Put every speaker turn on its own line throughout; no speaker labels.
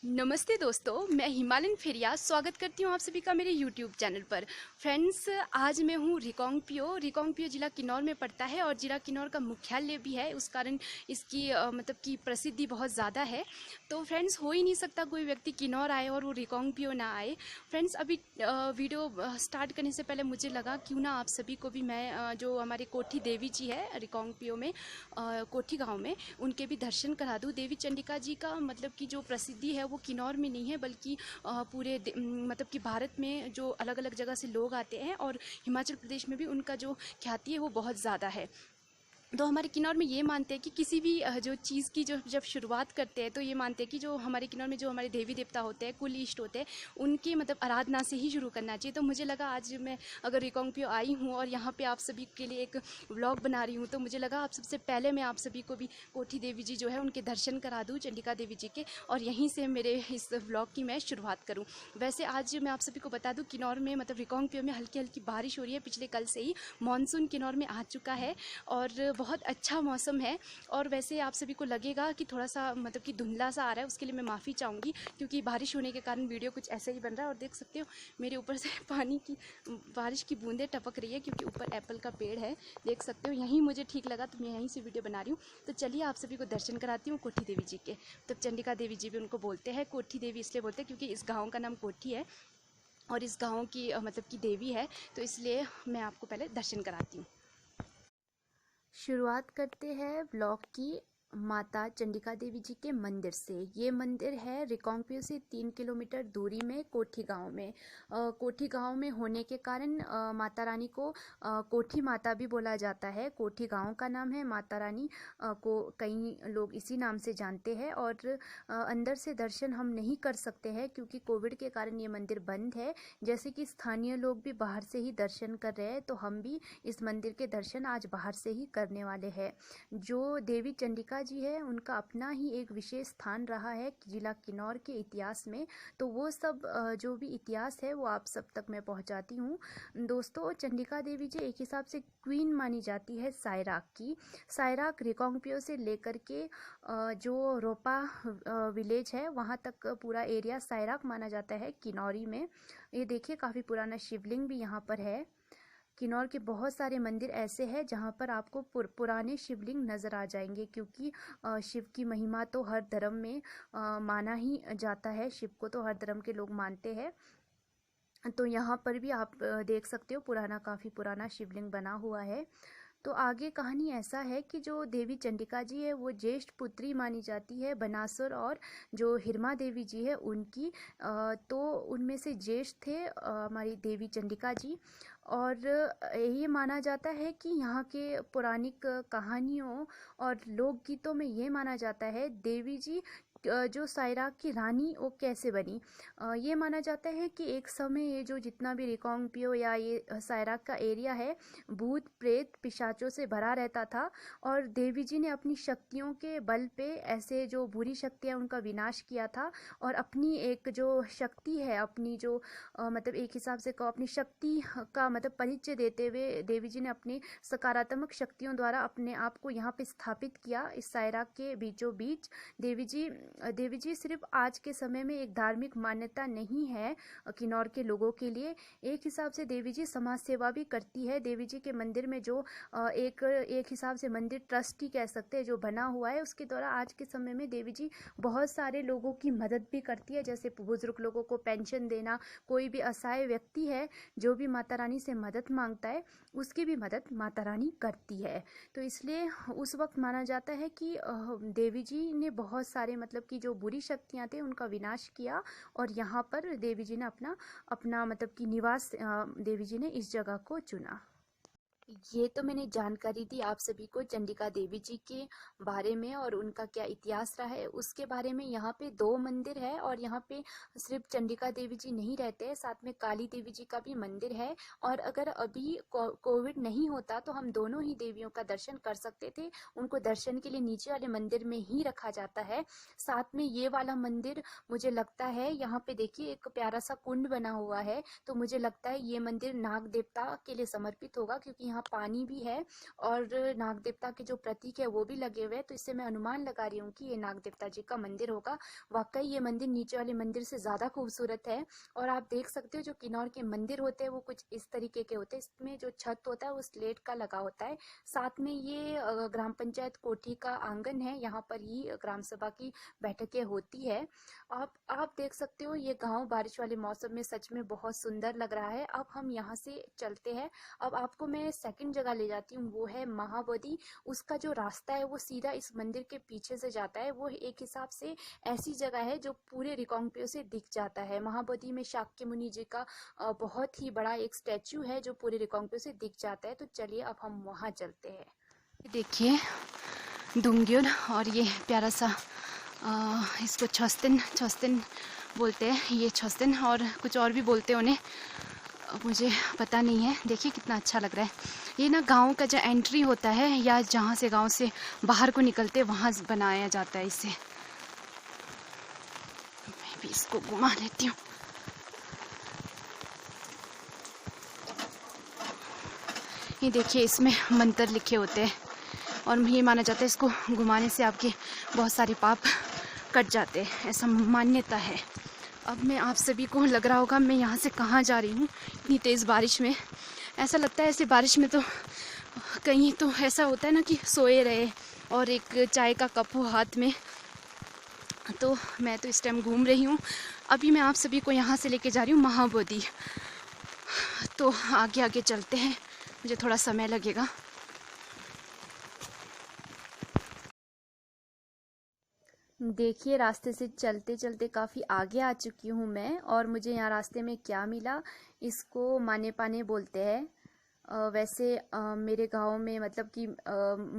नमस्ते दोस्तों, मैं हिमालयन फेरिया स्वागत करती हूँ आप सभी का मेरे YouTube चैनल पर। फ्रेंड्स, आज मैं हूँ रिकांगपिओ ज़िला किन्नौर में पड़ता है और ज़िला किन्नौर का मुख्यालय भी है। उस कारण इसकी मतलब कि प्रसिद्धि बहुत ज़्यादा है। तो फ्रेंड्स, हो ही नहीं सकता कोई व्यक्ति किन्नौर आए और वो रिकांगपिओ ना आए। फ्रेंड्स, अभी वीडियो स्टार्ट करने से पहले मुझे लगा क्यों ना आप सभी को भी मैं जो हमारे कोठी देवी जी है रिकांगपिओ में, कोठी गाँव में, उनके भी दर्शन करा दूँ। देवी चंडिका जी का मतलब कि जो प्रसिद्धि है वो किन्नौर में नहीं है, बल्कि पूरे मतलब कि भारत में जो अलग अलग जगह से लोग आते हैं, और हिमाचल प्रदेश में भी उनका जो ख्याति है वो बहुत ज़्यादा है। तो हमारे किन्नौर में ये मानते हैं कि किसी भी जो चीज़ की जो जब शुरुआत करते हैं तो ये मानते हैं कि जो हमारे किन्नौर में जो हमारे देवी देवता होते हैं, कुल इष्ट होते हैं, उनकी मतलब आराधना से ही शुरू करना चाहिए। तो मुझे लगा आज मैं अगर रिकांगपिओ आई हूँ और यहाँ पे आप सभी के लिए एक व्लॉग बना रही हूँ, तो मुझे लगा आप सबसे पहले मैं आप सभी को भी कोठी देवी जी जो है उनके दर्शन करा दूँ, चंडिका देवी जी के, और यहीं से मेरे इस व्लॉग की मैं शुरुआत करूँ। वैसे आज मैं आप सभी को बता दूँ, किन्नौर में मतलब रिकांगपिओ में हल्की हल्की बारिश हो रही है। पिछले कल से ही मानसून किन्नौर में आ चुका है और बहुत अच्छा मौसम है। और वैसे आप सभी को लगेगा कि थोड़ा सा मतलब कि धुंधला सा आ रहा है, उसके लिए मैं माफ़ी चाहूँगी, क्योंकि बारिश होने के कारण वीडियो कुछ ऐसा ही बन रहा है। और देख सकते हो मेरे ऊपर से पानी की बारिश की बूंदें टपक रही है, क्योंकि ऊपर एप्पल का पेड़ है, देख सकते हो। यहीं मुझे ठीक लगा तो मैं यहीं से वीडियो बना रही हूँ। तो चलिए आप सभी को दर्शन कराती हूँ कोठी देवी जी के। तो चंडिका देवी जी भी उनको बोलते हैं, कोठी देवी इसलिए बोलते हैं क्योंकि इस गाँव का नाम कोठी है और इस गाँव की मतलब की देवी है, तो इसलिए मैं आपको पहले दर्शन कराती हूँ। शुरुआत करते हैं ब्लॉग की माता चंडिका देवी जी के मंदिर से। ये मंदिर है रिकांगपिओ से 3 किलोमीटर दूरी में कोठी गांव में। कोठी गांव में होने के कारण माता रानी को कोठी माता भी बोला जाता है। कोठी गांव का नाम है, माता रानी को कई लोग इसी नाम से जानते हैं। और अंदर से दर्शन हम नहीं कर सकते हैं क्योंकि कोविड के कारण ये मंदिर बंद है। जैसे कि स्थानीय लोग भी बाहर से ही दर्शन कर रहे हैं, तो हम भी इस मंदिर के दर्शन आज बाहर से ही करने वाले हैं। जो देवी चंडिका जी है उनका अपना ही एक विशेष स्थान रहा है जिला किन्नौर के इतिहास में। तो वो सब जो भी इतिहास है वो आप सब तक मैं पहुंचाती हूँ। दोस्तों, चंडिका देवी जी एक हिसाब से क्वीन मानी जाती है सायराक की। सायराक रिकांगपिओ से लेकर के जो रोपा विलेज है वहाँ तक पूरा एरिया सायराक माना जाता है किन्नौरी में। ये देखिए, काफ़ी पुराना शिवलिंग भी यहाँ पर है। किन्नौर के बहुत सारे मंदिर ऐसे हैं जहाँ पर आपको पुराने शिवलिंग नज़र आ जाएंगे, क्योंकि शिव की महिमा तो हर धर्म में माना ही जाता है। शिव को तो हर धर्म के लोग मानते हैं। तो यहाँ पर भी आप देख सकते हो, काफ़ी पुराना शिवलिंग बना हुआ है। तो आगे कहानी ऐसा है कि जो देवी चंडिका जी है वो ज्येष्ठ पुत्री मानी जाती है बनासुर और जो हिरमा देवी जी है उनकी। तो उनमें से ज्येष्ठ थे हमारी देवी चंडिका जी। और ये माना जाता है कि यहाँ के पौराणिक कहानियों और लोकगीतों में ये माना जाता है देवी जी जो सायराक की रानी वो कैसे बनी। ये माना जाता है कि एक समय ये जो जितना भी रिकांगपिओ या ये सायराक का एरिया है भूत प्रेत पिशाचों से भरा रहता था, और देवी जी ने अपनी शक्तियों के बल पे ऐसे जो बुरी शक्तियाँ उनका विनाश किया था। और अपनी एक जो शक्ति है, अपनी जो मतलब एक हिसाब से कहो अपनी शक्ति का मतलब परिचय देते हुए देवी जी ने अपनी सकारात्मक शक्तियों द्वारा अपने आप को यहाँ पे स्थापित किया इस सायराक के बीचों बीच। देवी जी सिर्फ आज के समय में एक धार्मिक मान्यता नहीं है किन्नौर के लोगों के लिए। एक हिसाब से देवी जी समाज सेवा भी करती है। देवी जी के मंदिर में जो एक हिसाब से मंदिर ट्रस्ट ही कह सकते हैं जो बना हुआ है, उसके द्वारा आज के समय में देवी जी बहुत सारे लोगों की मदद भी करती है। जैसे बुजुर्ग लोगों को पेंशन देना, कोई भी असहाय व्यक्ति है जो भी माता रानी से मदद मांगता है उसकी भी मदद माता रानी करती है। तो इसलिए उस वक्त माना जाता है कि देवी जी ने बहुत सारे मतलब कि जो बुरी शक्तियाँ थे उनका विनाश किया, और यहाँ पर देवी जी ने अपना अपना मतलब कि निवास देवी जी ने इस जगह को चुना। ये तो मैंने जानकारी दी आप सभी को चंडिका देवी जी के बारे में और उनका क्या इतिहास रहा है उसके बारे में। यहाँ पे 2 मंदिर है और यहाँ पे सिर्फ चंडिका देवी जी नहीं रहते हैं, साथ में काली देवी जी का भी मंदिर है। और अगर अभी कोविड नहीं होता तो हम दोनों ही देवियों का दर्शन कर सकते थे। उनको दर्शन के लिए नीचे वाले मंदिर में ही रखा जाता है। साथ में ये वाला मंदिर मुझे लगता है, यहाँ पे देखिए एक प्यारा सा कुंड बना हुआ है, तो मुझे लगता है ये मंदिर नाग देवता के लिए समर्पित होगा, क्योंकि यहाँ यहाँ पानी भी है और नाग देवता के जो प्रतीक है वो भी लगे हुए हैं, तो इससे मैं अनुमान लगा रही हूँ कि ये नाग देवता जी का मंदिर होगा। वाकई ये मंदिर नीचे वाले मंदिर से ज़्यादा खूबसूरत है। और आप देख सकते हो जो किन्नौर के मंदिर होते हैं वो कुछ इस तरीके के होते हैं। इसमें जो छत होता है वो स्लेट का लगा होता है। साथ में ये ग्राम पंचायत कोठी का आंगन है, यहाँ पर ही ग्राम सभा की बैठकें होती है। आप देख सकते हो ये गांव बारिश वाले मौसम में सच में बहुत सुंदर लग रहा है। अब हम यहाँ से चलते हैं। अब आपको मैं सेकंड जगह ले जाती हूँ, वो है महाबोधि। उसका जो रास्ता है वो सीधा इस मंदिर के पीछे से जाता है। वो एक हिसाब से ऐसी जगह है जो पूरे रिकांगपिओ से दिख जाता है। महाबोधि में शाक्य मुनि जी का बहुत ही बड़ा एक स्टैचू है जो पूरे रिकांगपिओ से दिख जाता है। तो चलिए अब हम वहाँ चलते हैं। देखिए दुंग्युर, और ये प्यारा सा इसको छस्तिन बोलते हैं, ये छस्तिन, और कुछ और भी बोलते हैं उन्हें, मुझे पता नहीं है। देखिए कितना अच्छा लग रहा है। ये ना गांव का जो एंट्री होता है या जहाँ से गांव से बाहर को निकलते वहाँ बनाया जाता है इसे। मैं भी इसको घुमा लेती हूँ। ये देखिए इसमें मंत्र लिखे होते हैं और ये माना जाता है इसको घुमाने से आपके बहुत सारे पाप कट जाते हैं, ऐसा मान्यता है। अब मैं आप सभी को लग रहा होगा मैं यहाँ से कहाँ जा रही हूँ इतनी तेज़ बारिश में। ऐसा लगता है ऐसे बारिश में तो कहीं तो ऐसा होता है ना कि सोए रहे और एक चाय का कप हो हाथ में। तो मैं तो इस टाइम घूम रही हूँ। अभी मैं आप सभी को यहाँ से लेके जा रही हूँ महाबोधि। तो आगे आगे चलते हैं, मुझे थोड़ा समय लगेगा। देखिए रास्ते से चलते चलते काफ़ी आगे आ चुकी हूँ मैं, और मुझे यहाँ रास्ते में क्या मिला, इसको माने पाने बोलते हैं। वैसे मेरे गांव में मतलब कि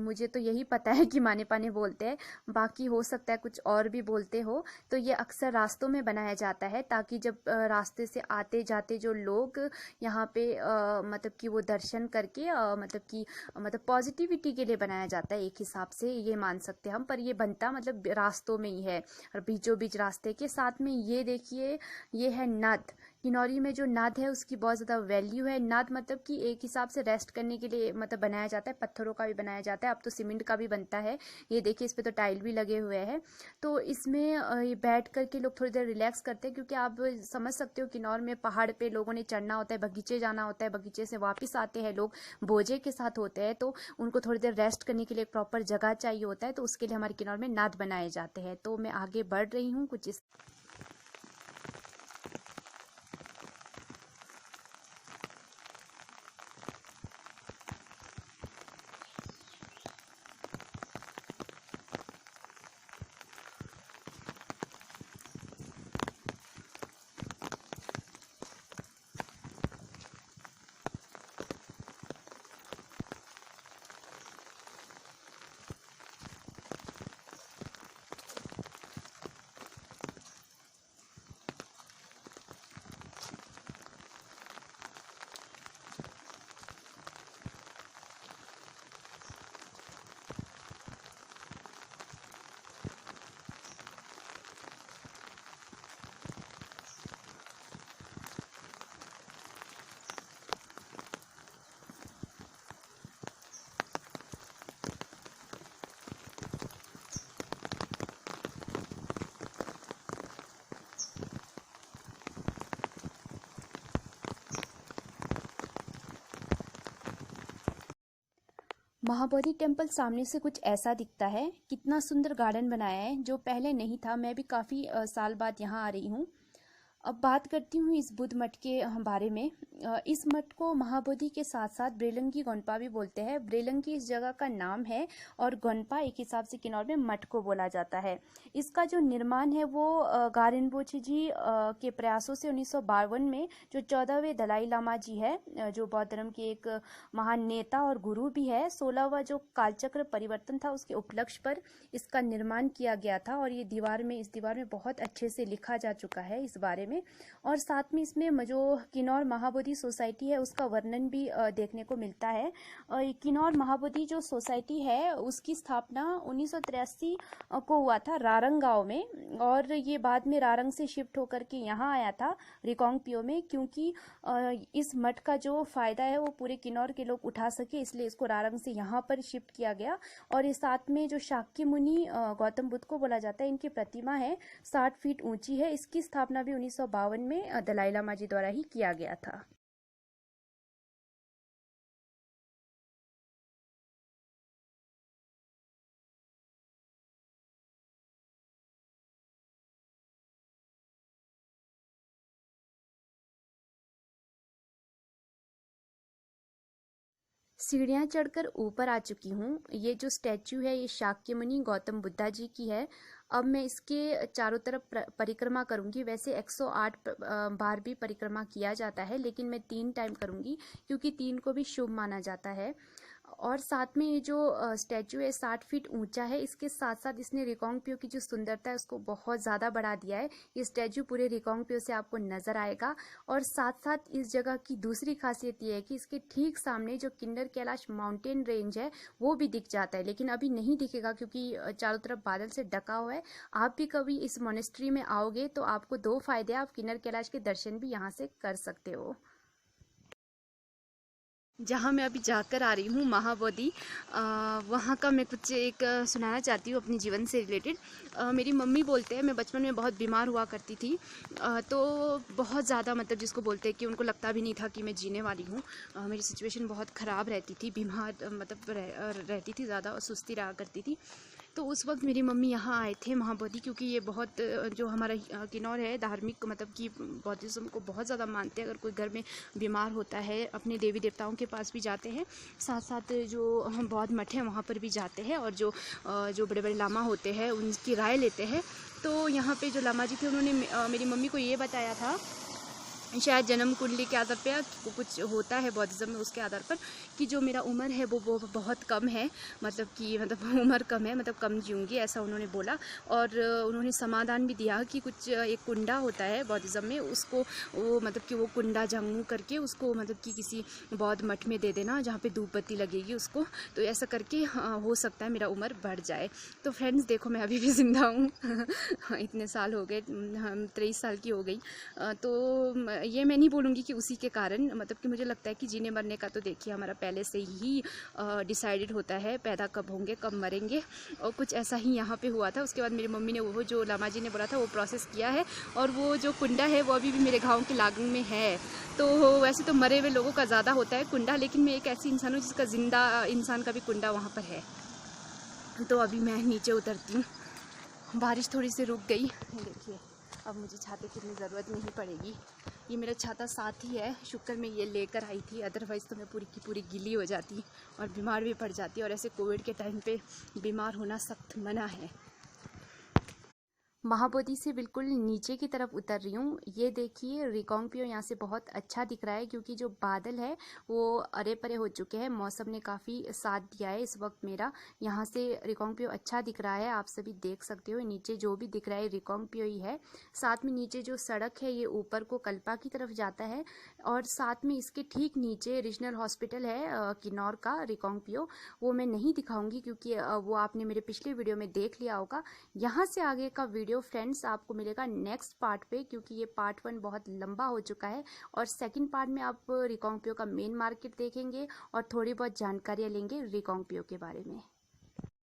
मुझे तो यही पता है कि माने पाने बोलते हैं, बाकी हो सकता है कुछ और भी बोलते हो। तो ये अक्सर रास्तों में बनाया जाता है ताकि जब रास्ते से आते जाते जो लोग यहाँ पे मतलब कि वो दर्शन करके मतलब पॉजिटिविटी के लिए बनाया जाता है, एक हिसाब से ये मान सकते हैं हम। पर ये बनता मतलब रास्तों में ही है, और बीचों बीच रास्ते के साथ में। ये देखिए ये है नद। किन्नौरी में जो नद है उसकी बहुत ज़्यादा वैल्यू है। नद मतलब कि एक हिसाब से रेस्ट करने के लिए मतलब बनाया जाता है, पत्थरों का भी बनाया जाता है, अब तो सीमेंट का भी बनता है। ये देखिए इस पे तो टाइल भी लगे हुए हैं। तो इसमें ये बैठ करके लोग थोड़ी देर रिलैक्स करते हैं, क्योंकि आप समझ सकते हो किन्नौर में पहाड़ पे लोगों ने चढ़ना होता है, बगीचे जाना होता है, बगीचे से वापस आते हैं लोग, बोझे के साथ होते हैं, तो उनको थोड़ी देर रेस्ट करने के लिए एक प्रॉपर जगह चाहिए होता है। तो उसके लिए हमारे किन्नौर में नद बनाए जाते हैं। तो मैं आगे बढ़ रही हूँ कुछ इस महाबोधि टेम्पल सामने से कुछ ऐसा दिखता है। कितना सुंदर गार्डन बनाया है, जो पहले नहीं था। मैं भी काफ़ी साल बाद यहाँ आ रही हूँ। अब बात करती हूँ इस बुद्ध मठ के बारे में। इस मठ को महाबोधि के साथ साथ ब्रेलंगी गोन्पा भी बोलते हैं। ब्रेलंगी इस जगह का नाम है और गोन्पा एक हिसाब से किन्नौर में मठ को बोला जाता है। इसका जो निर्माण है वो गारिनबोछे जी के प्रयासों से 1952 में, जो 14वें दलाई लामा जी है, जो बौद्ध धर्म के एक महान नेता और गुरु भी है, 16वां जो कालचक्र परिवर्तन था उसके उपलक्ष्य पर इसका निर्माण किया गया था। और ये इस दीवार में बहुत अच्छे से लिखा जा चुका है इस बारे में। में। और साथ में इसमें जो किन्नौर महाबोधि सोसाइटी है उसका वर्णन भी देखने को मिलता है। किन्नौर महाबोधि जो सोसाइटी है उसकी स्थापना 1983 को हुआ था रारंग गांव में, और ये बाद में रारंग से शिफ्ट होकर के यहाँ आया था रिकांगपिओ में, क्योंकि इस मठ का जो फायदा है वो पूरे किन्नौर के लोग उठा सके, इसलिए इसको रारंग से यहाँ पर शिफ्ट किया गया। और इस साथ में जो शाक्य मुनि गौतम बुद्ध को बोला जाता है, इनकी प्रतिमा है 60 फीट ऊंची है। इसकी स्थापना भी 1952 में दलाई लामा जी द्वारा ही किया गया था। सीढ़ियाँ चढ़कर ऊपर आ चुकी हूँ। ये जो स्टैचू है ये शाक्यमुनि गौतम बुद्धा जी की है। अब मैं इसके चारों तरफ परिक्रमा करूंगी। वैसे 108 बार भी परिक्रमा किया जाता है, लेकिन मैं 3 टाइम करूंगी क्योंकि 3 को भी शुभ माना जाता है। और साथ में ये जो स्टैचू है 60 फीट ऊंचा है। इसके साथ साथ इसने रिकांगपिओ की जो सुंदरता है उसको बहुत ज़्यादा बढ़ा दिया है। ये स्टैचू पूरे रिकांगपिओ से आपको नज़र आएगा। और साथ साथ इस जगह की दूसरी खासियत ये है कि इसके ठीक सामने जो किन्नर कैलाश माउंटेन रेंज है वो भी दिख जाता है, लेकिन अभी नहीं दिखेगा क्योंकि चारों तरफ बादल से ढका हुआ है। आप भी कभी इस मोनेस्ट्री में आओगे तो आपको 2 फायदे, आप किन्नर कैलाश के दर्शन भी यहाँ से कर सकते हो। जहाँ मैं अभी जाकर आ रही हूँ महाबोधि, वहाँ का मैं कुछ एक सुनाना चाहती हूँ अपने जीवन से रिलेटेड। मेरी मम्मी बोलते हैं मैं बचपन में बहुत बीमार हुआ करती थी, तो बहुत ज़्यादा मतलब जिसको बोलते हैं कि उनको लगता भी नहीं था कि मैं जीने वाली हूँ। मेरी सिचुएशन बहुत ख़राब रहती थी, बीमार मतलब रहती थी, ज़्यादा सुस्ती रहा करती थी। तो उस वक्त मेरी मम्मी यहाँ आए थे महाबोधि, क्योंकि ये बहुत जो हमारा किन्नौर है धार्मिक मतलब कि बौद्धिज्म को बहुत ज़्यादा मानते हैं। अगर कोई घर में बीमार होता है अपने देवी देवताओं के पास भी जाते हैं, साथ साथ जो हम बौद्ध मठ हैं वहाँ पर भी जाते हैं, और जो बड़े बड़े लामा होते हैं उनकी राय लेते हैं। तो यहाँ पे जो लामा जी थे उन्होंने मेरी मम्मी को ये बताया था, शायद जन्म कुंडली के आधार पे कुछ होता है बौद्धिज्म में, उसके आधार पर कि जो मेरा उम्र है वो बहुत कम है, मतलब कि उम्र कम है, मतलब कम जीऊँगी, ऐसा उन्होंने बोला। और उन्होंने समाधान भी दिया कि कुछ एक कुंडा होता है बौद्धिज्म में, उसको वो मतलब कि वो कुंडा जंगू करके उसको मतलब कि किसी बौद्ध मठ में दे देना जहाँ पे धूप बत्ती लगेगी उसको, तो ऐसा करके हो सकता है मेरा उम्र बढ़ जाए। तो फ्रेंड्स देखो मैं अभी भी ज़िंदा हूँ इतने साल हो गए, हम 23 साल की हो गई। तो ये मैं नहीं बोलूँगी कि उसी के कारण, मतलब कि मुझे लगता है कि जीने मरने का तो देखिए हमारा पहले से ही डिसाइडेड होता है, पैदा कब होंगे कब मरेंगे, और कुछ ऐसा ही यहाँ पे हुआ था। उसके बाद मेरी मम्मी ने वो जो लामा जी ने बोला था वो प्रोसेस किया है, और वो जो कुंडा है वो अभी भी मेरे गाँव के लागंग में है। तो वैसे तो मरे हुए लोगों का ज़्यादा होता है कुंडा, लेकिन मैं एक ऐसी इंसान हूँ जिसका जिंदा इंसान का भी कुंडा वहाँ पर है। तो अभी मैं नीचे उतरती हूँ, बारिश थोड़ी सी रुक गई, देखिए अब मुझे छाते की इतनी ज़रूरत नहीं पड़ेगी। ये मेरा छाता साथ ही है, शुक्र मैं ये लेकर आई थी, अदरवाइज़ तो मैं पूरी की पूरी गीली हो जाती और बीमार भी पड़ जाती, और ऐसे कोविड के टाइम पे बीमार होना सख्त मना है। महाबोधि से बिल्कुल नीचे की तरफ उतर रही हूँ। ये देखिए रिकांगपिओ यहाँ से बहुत अच्छा दिख रहा है, क्योंकि जो बादल है वो अरे परे हो चुके हैं, मौसम ने काफ़ी साथ दिया है इस वक्त मेरा। यहाँ से रिकांगपिओ अच्छा दिख रहा है, आप सभी देख सकते हो। नीचे जो भी दिख रहा है रिकांगपिओ ही है। साथ में नीचे जो सड़क है ये ऊपर को कल्पा की तरफ जाता है, और साथ में इसके ठीक नीचे रीजनल हॉस्पिटल है किन्नौर का रिकांगपिओ, वो मैं नहीं दिखाऊंगी क्योंकि वो आपने मेरे पिछले वीडियो में देख लिया होगा। यहाँ से आगे का वीडियो फ्रेंड्स आपको मिलेगा नेक्स्ट पार्ट पे, क्योंकि ये पार्ट 1 बहुत लंबा हो चुका है, और सेकंड पार्ट में आप रिकांगपिओ का मेन मार्केट देखेंगे और थोड़ी बहुत जानकारियाँ लेंगे रिकांगपिओ के बारे में।